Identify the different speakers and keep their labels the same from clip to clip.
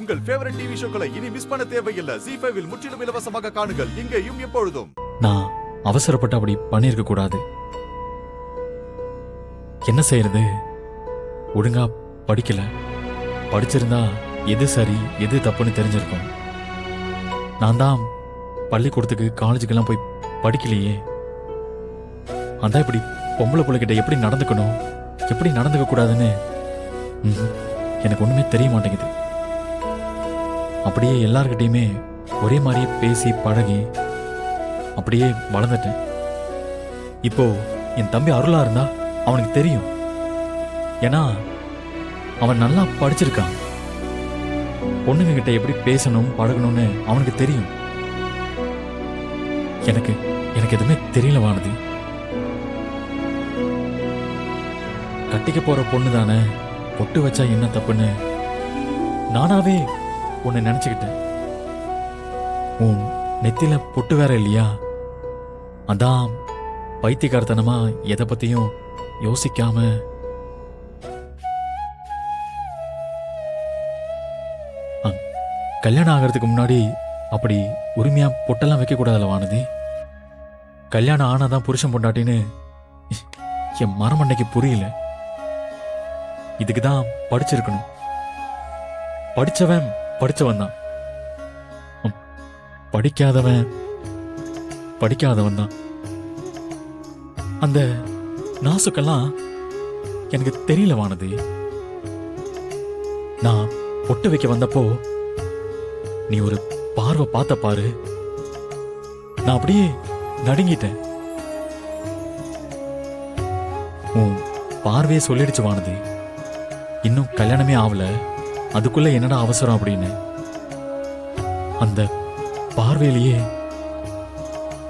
Speaker 1: உங்கள் favourite TV ஷோக்களை இனி miss பண்ண தேவையில்லை. ZEE5 இல் முற்றிலும் இலவசமாக காணுங்கள், இங்கேயும் எப்பொழுதும்.
Speaker 2: நான் அவசரப்பட்டு அப்படி பண்ணியிருக்க கூடாது. என்ன செய்யறது? ஒழுங்கா படிக்கல. படிச்சிருந்தா எது சரி எது தப்புன்னு தெரிஞ்சிருக்கும். நான் தான் பள்ளிக்கூடத்துக்கு காலேஜுக்கெல்லாம் போய் படிக்கலையே. அதான் இப்படி பொம்பளை பிள்ளைகிட்ட எப்படி நடந்துக்கணும் எப்படி நடந்துக்க கூடாதுன்னு எனக்கு ஒண்ணுமே தெரிய மாட்டேங்குது. அப்படியே எல்லார்கிட்டையுமே ஒரே மாதிரியே பேசி பழகி அப்படியே வளர்ந்துட்டேன். இப்போ என் தம்பி அருளா இருந்தா அவனுக்கு தெரியும். ஏன்னா அவன் நல்லா படிச்சிருக்கான். பொண்ணுங்க கிட்ட எப்படி பேசணும் பழகணும்னு அவனுக்கு தெரியும். எனக்கு எனக்கு எதுவுமே தெரியல வானதி. கட்டிக்க போற பொண்ணு தானே, பொட்டு வச்சா என்ன தப்புன்னு நானாவே உன்னை நினைச்சுக்கிட்டேன். உன் நெத்தில பொட்டு வேற இல்லையா, அதான் பைத்தியக்காரத்தனமா எதை பத்தியும் யோசிக்காம கல்யாணம் ஆகிறதுக்கு முன்னாடி அப்படி உரிமையா பொட்டெல்லாம் வைக்க கூடாதுல வானதி. கல்யாணம் ஆனாதான் புருஷன் பொண்டாட்டின்னு என் மரமண்டைக்கு புரியல. இதுக்குதான் படிச்சிருக்கணும். படிச்சவன் படிச்சவன் தான், படிக்காதவன் படிக்காதவன் தான். அந்த நாசுக்கெல்லாம் எனக்கு தெரியல வானதி. நான் பொட்டு வைக்க வந்தப்போ நீ ஒரு பார்வை பார்த்த பாரு, நான் அப்படியே நடுங்கிட்டேன். உன் பார்வையே சொல்லிடுச்சு வானதி, இன்னும் கல்யாணமே ஆகல, அதுக்குள்ள என்னடா அவசரம் அப்படின்னு. அந்த பார்வையிலேயே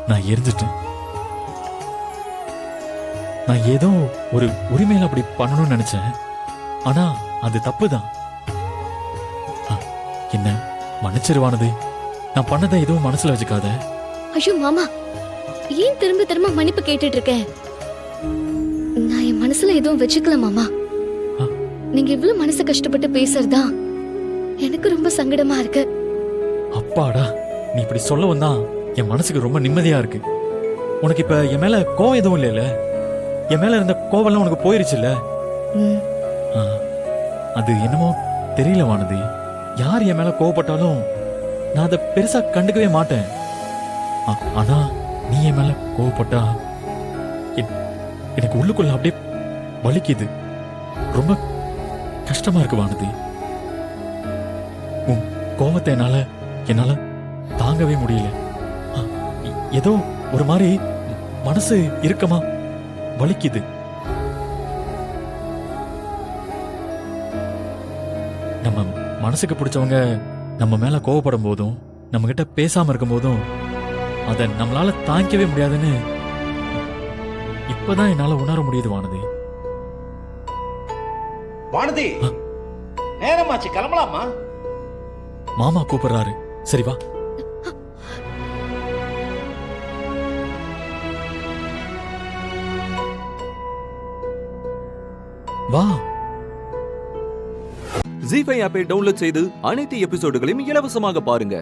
Speaker 2: நான் எரிஞ்சிட்டேன். நான் ஏதோ ஒரு உரிமையில அப்படி பண்ணணும்னு நினைச்சேன். ஆனா அது தப்புதான். என்ன மன்னிச்சிருவானது. நான் பண்ணதை எதுவும் மனசுல வச்சுக்காத.
Speaker 3: ஐயோ மாமா, ஏன் திரும்ப திரும்ப மன்னிப்பு கேட்டுட்டு இருக்கேன்? நான் என் மனசுல எதுவும் வச்சுக்கல மாமா. நீங்க இவ்வளவு மனசு கஷ்டப்பட்டு பேசுறதா எனக்கு ரொம்ப சங்கடமா இருக்கு.
Speaker 2: அப்பாடா, நீ இப்படி சொல்ல வந்தா என் மனசுக்கு ரொம்ப நிம்மதியா இருக்கு. உனக்கு இப்ப என் மேல கோவம் எதுவும் இல்லைல்ல? என் மேல இருந்த கோவம்லாம் உனக்கு போயிருச்சுல்ல? அது என்னமோ தெரியல வானதி, யார் என் மேல கோவப்பட்டாலும் நான் அதை பெருசா கண்டுக்கவே மாட்டேன். ஆனா நீ என் மேல கோவப்பட்டா எனக்கு உள்ளுக்குள்ள அப்படியே வலிக்குது. ரொம்ப கஷ்டமா இருக்கு வானதி. உன் கோவத்தை என்னால தாங்கவே முடியல. ஏதோ ஒரு மாதிரி மனசு இறுக்கமா வலிக்குது. நம்ம மனசுக்கு பிடிச்சவங்க நம்ம மேல கோவப்படும் போதும் நம்ம கிட்ட பேசாம இருக்கும் போதும் அதை நம்மளால தாங்கிக்கவே முடியாதுன்னு இப்பதான் என்னால உணர முடியுது வானதி.
Speaker 4: வானதி, நேரமாச்சு, கிளம்பலாமா?
Speaker 2: மாமா கூப்பிடுறாரு, சரி வா. வா.
Speaker 5: ZEE5 ஆப்பை டவுன்லோட் செய்து அனைத்து எபிசோடுகளையும் இலவசமாக பாருங்க.